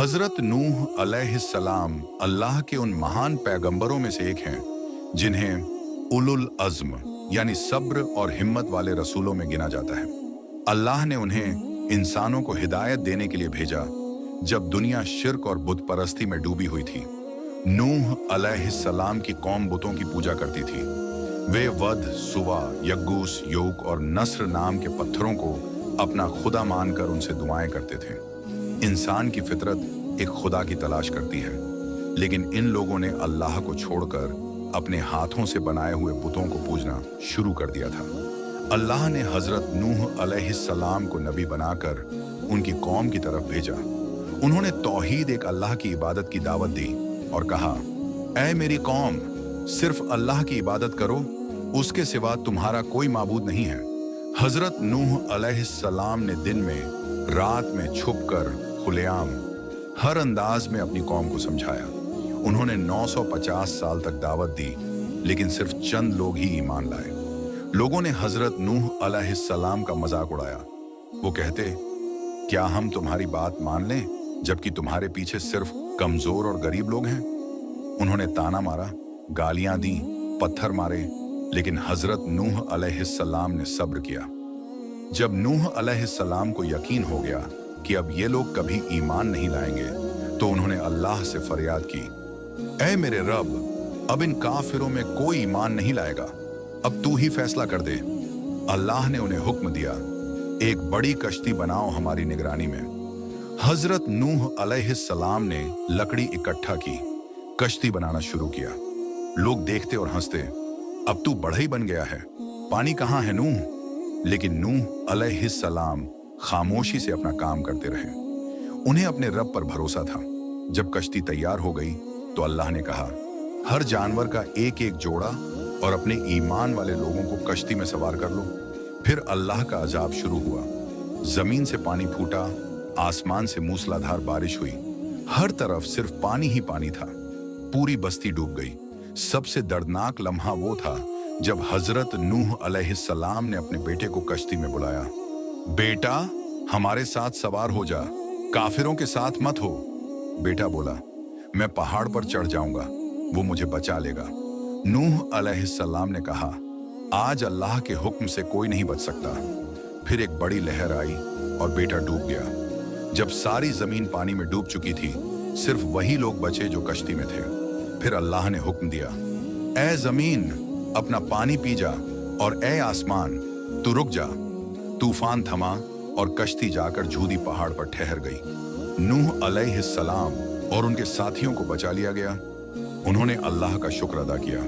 हजरत नूह अलैहिस्सलाम अल्लाह के उन महान पैगंबरों में से एक हैं जिन्हें उलुल अज़्म यानी सब्र और हिम्मत वाले रसूलों में गिना जाता है। अल्लाह ने उन्हें इंसानों को हिदायत देने के लिए भेजा जब दुनिया शिर्क और बुत परस्ती में डूबी हुई थी। नूह अलैहिस्सलाम की कौम बुतों की पूजा करती थी। वे वद, सुवा, यग्गूस, योक और नस्र नाम के पत्थरों को अपना खुदा मानकर उनसे दुआएं करते थे। इंसान की फितरत एक खुदा की तलाश करती है, लेकिन इन लोगों ने अल्लाह को छोड़कर अपने हाथों से बनाए हुए बुतों को पूजना शुरू कर दिया था। अल्लाह ने हजरत नूह अलैहिस्सलाम को नबी बनाकर उनकी कौम की तरफ भेजा। उन्होंने तौहीद एक अल्लाह की इबादत की दावत दी और कहा, ऐ मेरी कौम, सिर्फ अल्लाह की इबादत करो, उसके सिवा तुम्हारा कोई माबूद नहीं है। हजरत नूह अलैहिस्सलाम ने दिन में, रात में छुपकर, खुलेआम, हर अंदाज में अपनी कौम को समझाया। उन्होंने 950 साल तक दावत दी, लेकिन सिर्फ चंद लोग ही ईमान लाए। लोगों ने हजरत नूह अलैहिस्सलाम का मजाक उड़ाया। वो कहते, क्या हम तुम्हारी बात मान लें जबकि तुम्हारे पीछे सिर्फ कमजोर और गरीब लोग हैं? उन्होंने ताना मारा, गालियां दी, पत्थर मारे, लेकिन हजरत नूह अलैहिस्सलाम ने सब्र किया। जब नूह अलैहिस्सलाम को यकीन हो गया कि अब ये लोग कभी ईमान नहीं लाएंगे, तो उन्होंने अल्लाह से फरियाद की, ऐ मेरे रब, अब इन काफिरों में कोई ईमान नहीं लाएगा, अब तू ही फैसला कर दे। अल्लाह ने उन्हें हुक्म दिया, एक बड़ी कश्ती बनाओ हमारी निगरानी में। हजरत नूह अलैहिस्सलाम ने लकड़ी इकट्ठा की, कश्ती बनाना शुरू किया। लोग देखते और हंसते, अब तू बढ़ई बन गया है, पानी कहाँ है नूह? लेकिन नूह अलैहिस्सलाम खामोशी से अपना काम करते रहे। उन्हें अपने रब पर भरोसा था। जब कश्ती तैयार हो गई तो अल्लाह ने कहा, हर जानवर का एक एक जोड़ा और अपने ईमान वाले लोगों को कश्ती में सवार कर लो। फिर अल्लाह का अजाब शुरू हुआ। जमीन से पानी फूटा, आसमान से मूसलाधार बारिश हुई, हर तरफ सिर्फ पानी ही पानी था। पूरी बस्ती डूब गई। सबसे दर्दनाक लम्हा वो था जब हजरत नूह अलैहिस्सलाम ने अपने बेटे को कश्ती में बुलाया। बेटा, हमारे साथ सवार हो जा, काफिरों के साथ मत हो। बेटा बोला, मैं पहाड़ पर चढ़ जाऊंगा, वो मुझे बचा लेगा। नूह अलैहिस्सलाम ने कहा, आज अल्लाह के हुक्म से कोई नहीं बच सकता। फिर एक बड़ी लहर आई और बेटा डूब गया। जब सारी जमीन पानी में डूब चुकी थी, सिर्फ वही लोग बचे जो कश्ती में थे। फिर अल्लाह ने हुक्म दिया, ऐ जमीन, अपना पानी पी जा, और ऐ आसमान, तू रुक जा। तूफान थमा और कश्ती जाकर झूदी पहाड़ पर ठहर गई। नूह अलैहिस्सलाम और उनके साथियों को बचा लिया गया। उन्होंने अल्लाह का शुक्र अदा किया।